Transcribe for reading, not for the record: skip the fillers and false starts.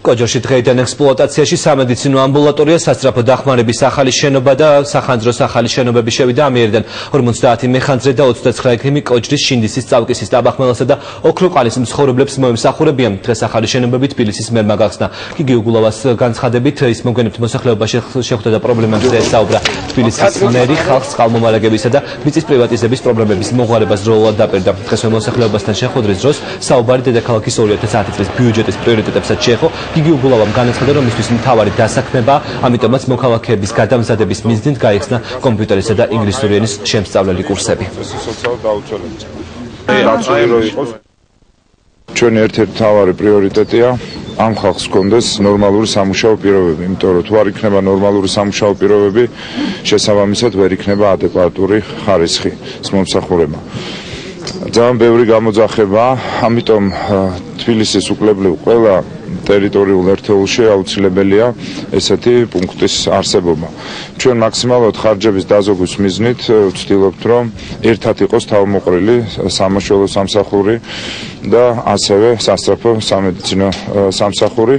კოჯოში დღეიდან ექსპლუატაციაში სამედიცინო ამბულატორია, სასწრაფო დახმარების ახალი შენობა და სახანძროს ახალი შენობები შევიდა ამიერიდან 50 მეხანძრე და 29 ექიმი კოჯრის, შინდისის, წავკისის, ტაბახმელასა და ოქროყალის მცხოვრებლებს მოემსახურებიან. დღეს ახალი შენობები თბილისის მერმა გახსნა. გიგი უგულავას განცხადებით ის მოგვიანებით მოსახლეობაში შეხვდა და პრობლემებზე ესაუბრა. თბილისის მერი ხალხს წყალმომარაგებისა და მიწის პრივატიზების პრობლემების მოგვარებას დროულად დაპირდა. დღესვე მოსახლეობასთან შეხვედრის დროს საუბარი დედაქალაქის 2010 წლის ბიუჯეტის პრიორიტეტებსაც შეეხო. გიგი უგულავამ განაცხადა, რომ მისთვის მთავარი დასაქმებაა, ამიტომაც მოქალაქეების გადამზადების მიზნით გაიხსნა კომპიუტერისა და ინგლისური ენის შემსწავლელი კურსები. ჩვენი ერთ-ერთი მთავარი პრიორიტეტია ამ ხალხს ჰქონდეს ნორმალური სამუშაო პირობები, იმიტომ რომ თუ არ იქნება ნორმალური სამუშაო პირობები, შესაბამისად ვერ იქნება ადეკვატური ხარისხი მომსახურება. ძალიან ბევრი გამოძახება, ამიტომ თბილისის უკლებრივ ყველა ტერიტორიულ ერთეულში აუცილებელია ესეთი პუნქტის არსებობა. ჩვენ მაქსიმალურად ხარჯების დაზოგვის მიზნით ვცდილობთ, რომ ერთად იყოს თავმოყრილი სამაშველო სამსახური და ასევე სასწრაფო სამედიცინო სამსახური.